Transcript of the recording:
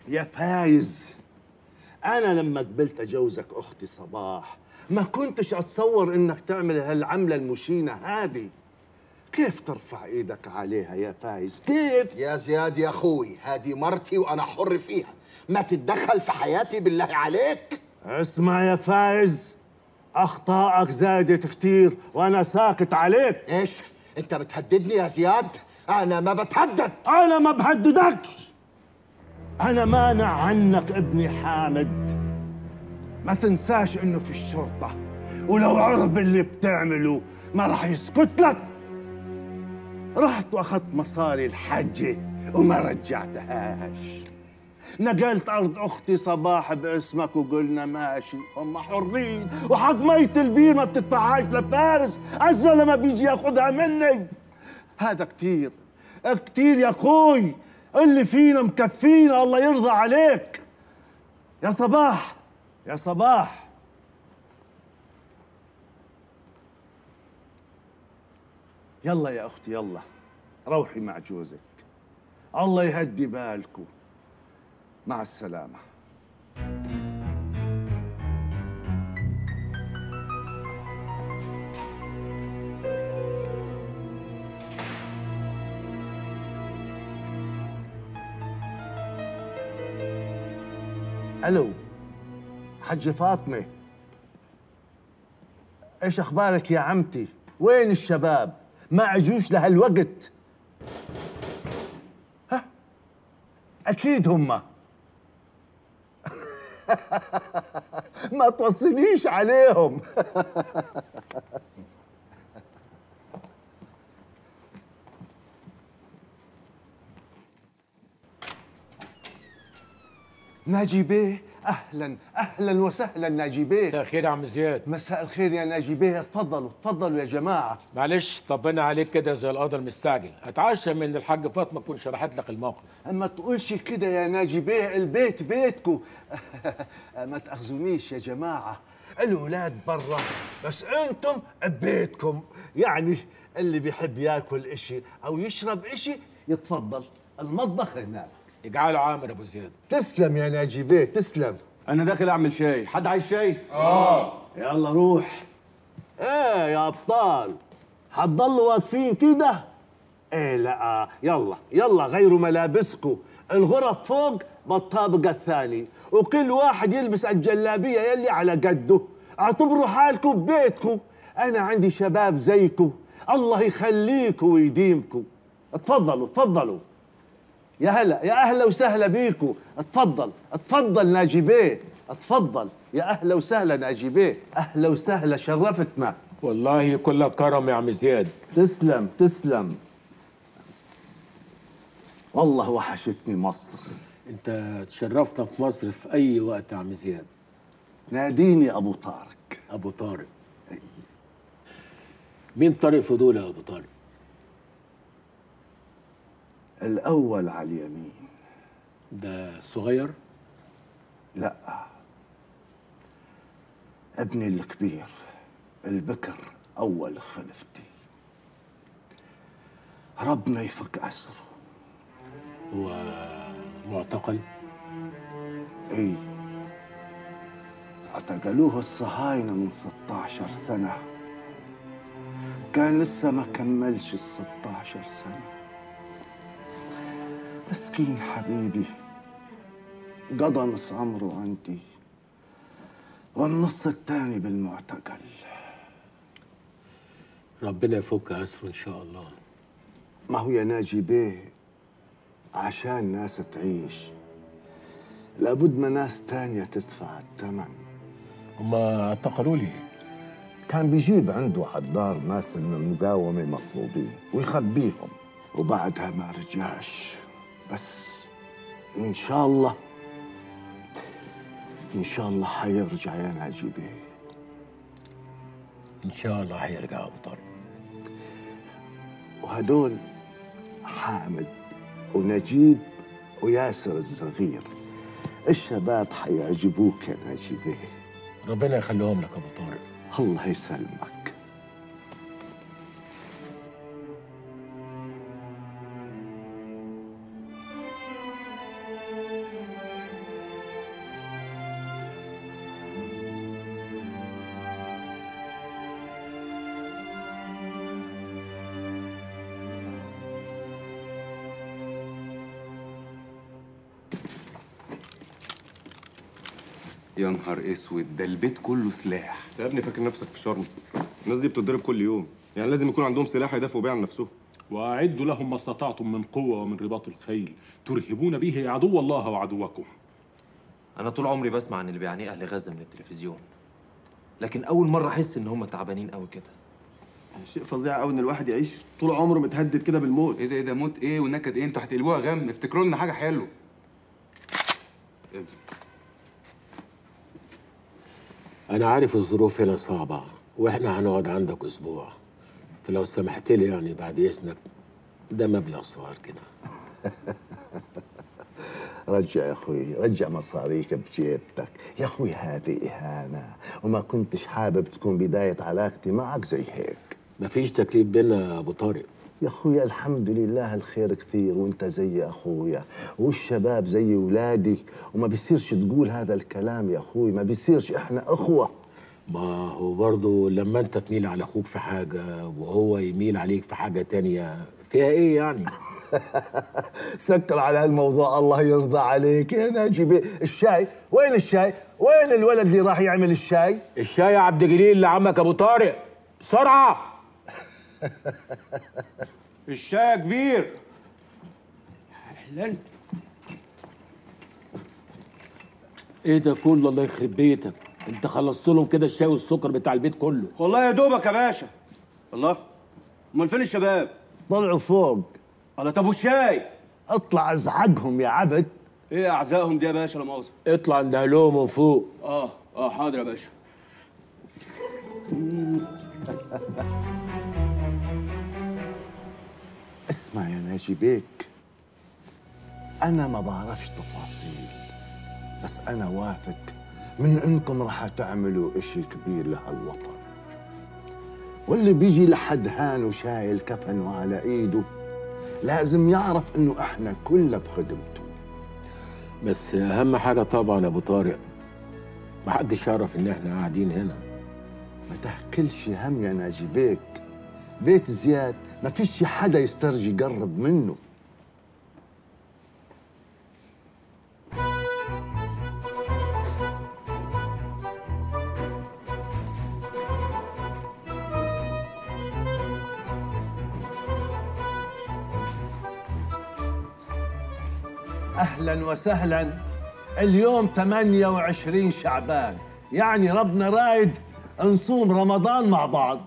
يا فايز، أنا لما قبلت أجوزك أختي صباح ما كنتش أتصور إنك تعمل هالعملة المشينة هذه. كيف ترفع إيدك عليها يا فايز؟ كيف؟ يا زياد يا أخوي، هذه مرتي وأنا حر فيها، ما تتدخل في حياتي بالله عليك. اسمع يا فايز، أخطائك زادت كتير وأنا ساكت عليك. إيش؟ أنت بتهددني يا زياد؟ أنا ما بتهدد. أنا ما بهددكش، أنا مانع عنك ابني حامد. ما تنساش إنه في الشرطة، ولو عرف باللي بتعمله ما راح يسكت لك. رحت واخذت مصاري الحجة وما رجعتهاش. نقلت أرض أختي صباح باسمك وقلنا ماشي، هم حرين، وحق مية البير ما بتدفعهاش لفارس، الزلمة بيجي ياخذها مني. هذا كتير كتير يا أخوي، اللي فينا مكفينا، الله يرضى عليك. يا صباح، يا صباح، يلا يا أختي يلا روحي مع جوزك، الله يهدي بالكم. مع السلامة. ألو حجة فاطمة، إيش أخبارك يا عمتي؟ وين الشباب؟ ما أجوش لهالوقت. ها أكيد هم. ما توصليش عليهم. ناجي بيه، اهلا اهلا وسهلا ناجي بيه. مساء الخير يا عم زياد. مساء الخير يا ناجي بيه، اتفضلوا اتفضلوا يا جماعه. معلش طبنا عليك كده زي القدر المستعجل، اتعشى من الحاج فاطمه تكون شرحت لك الموقف. ما تقولش كده يا ناجي بيه، البيت بيتكو. ما تاخذونيش يا جماعه، الاولاد برا بس انتم ببيتكم. يعني اللي بيحب ياكل اشي او يشرب اشي يتفضل، المطبخ هناك. اجعله عامر ابو زياد. تسلم يا ناجي بيه تسلم. انا داخل اعمل شاي، حد عايز شاي؟ يلا روح. ايه يا ابطال، هتضلوا واقفين كده؟ ايه لا، يلا يلا غيروا ملابسكم، الغرف فوق بالطابق الثاني، وكل واحد يلبس الجلابيه يلي على قده. اعتبروا حالكم ببيتكم، انا عندي شباب زيكم، الله يخليكم ويديمكم. اتفضلوا اتفضلوا. يا هلا يا اهلا وسهلا بيكم، اتفضل اتفضل ناجي بيه، اتفضل يا اهلا وسهلا ناجي بيه، اهلا وسهلا شرفتنا. والله كلك كرم يا عم زياد. تسلم تسلم. والله وحشتني مصر. انت تشرفنا في مصر في اي وقت يا عم زياد. ناديني ابو طارق. ابو طارق؟ مين طارق فضول يا ابو طارق؟ الاول على اليمين. ده صغير؟ لا، ابني الكبير البكر، اول خلفتي، ربنا يفك اسره. هو معتقل؟ ايه، اعتقلوه الصهاينة من 16 سنة، كان لسه ما كملش ال 16 سنة. مسكين حبيبي، قضى نص عمره عندي والنص الثاني بالمعتقل. ربنا يفك اسره ان شاء الله. ما هو يا ناجي بيه، عشان ناس تعيش لابد ما ناس تانية تدفع الثمن. هما اعتقلوا لي؟ كان بيجيب عنده على الدار ناس من المقاومة مطلوبين ويخبيهم، وبعدها ما رجعش. بس إن شاء الله إن شاء الله حيرجع يا ناجي بيه. ان شاء الله هيرجع ابو طارق. وهدول حامد ونجيب وياسر الصغير، الشباب حيعجبوك يا ناجي بيه. ربنا يخليهم لك ابو طارق. الله يسلمك. يا نهار اسود، ده البيت كله سلاح. يا ابني فاكر نفسك في شرم؟ الناس دي بتتضرب كل يوم، يعني لازم يكون عندهم سلاح يدافعوا بيه عن نفسهم. وأعدوا لهم ما استطعتم من قوة ومن رباط الخيل ترهبون به عدو الله وعدوكم. أنا طول عمري بسمع عن اللي بيعانيه أهل غزة من التلفزيون، لكن أول مرة أحس إن هم تعبانين قوي كده. شيء فظيع قوي إن الواحد يعيش طول عمره متهدد كده بالموت. ايه ده موت ايه ونكد ايه؟ انتوا هتقلبوها غم، افتكروا لنا حاجة حلوة. امسك. انا عارف الظروف هنا صعبه واحنا هنقعد عندك اسبوع، فلو سمحت لي يعني بعد اذنك، ده مبلغ صغير كده. رجع يا اخوي، رجع مصاريك بجيبتك يا اخوي، هذه اهانه وما كنتش حابب تكون بدايه علاقتي معك زي هيك. مفيش تكليف بينا يا ابو طارق. يا اخويا الحمد لله الخير كثير، وانت زي اخويا والشباب زي ولادي، وما بيصيرش تقول هذا الكلام يا اخوي، ما بيصيرش، احنا اخوه. ما هو برضه لما انت تميل على اخوك في حاجه وهو يميل عليك في حاجه تانية، فيها ايه يعني؟ سكر على هالموضوع، الله يرضى عليك يا ناجي بيه. الشاي وين؟ الشاي وين؟ الولد اللي راح يعمل الشاي؟ الشاي يا عبد الجليل لعمك ابو طارق، بسرعه. الشاي يا كبير. اهلا. ايه ده كله؟ الله يخرب بيتك، انت خلصت لهم كده الشاي والسكر بتاع البيت كله. والله يا دوبك يا باشا. الله، امال فين الشباب؟ طلعوا فوق. الله، طب والشاي؟ اطلع ازعجهم يا عبد. ايه اعزائهم دي يا باشا؟ لا مؤاخذة. اطلع اندهلهم لهم من فوق. حاضر يا باشا. اسمع يا ناجي بيك، أنا ما بعرفش تفاصيل، بس أنا واثق من إنكم رح تعملوا إشي كبير لهالوطن، واللي بيجي لحد هان وشايل كفنه على إيده لازم يعرف إنه إحنا كلنا بخدمته. بس أهم حاجة طبعا يا أبو طارق، ما حدش يعرف إن إحنا قاعدين هنا. ما تحكلش هم يا ناجي بيك، بيت زياد ما فيش حدا يسترجي يقرب منه. أهلا وسهلا. اليوم 28 شعبان، يعني ربنا رايد نصوم رمضان مع بعض.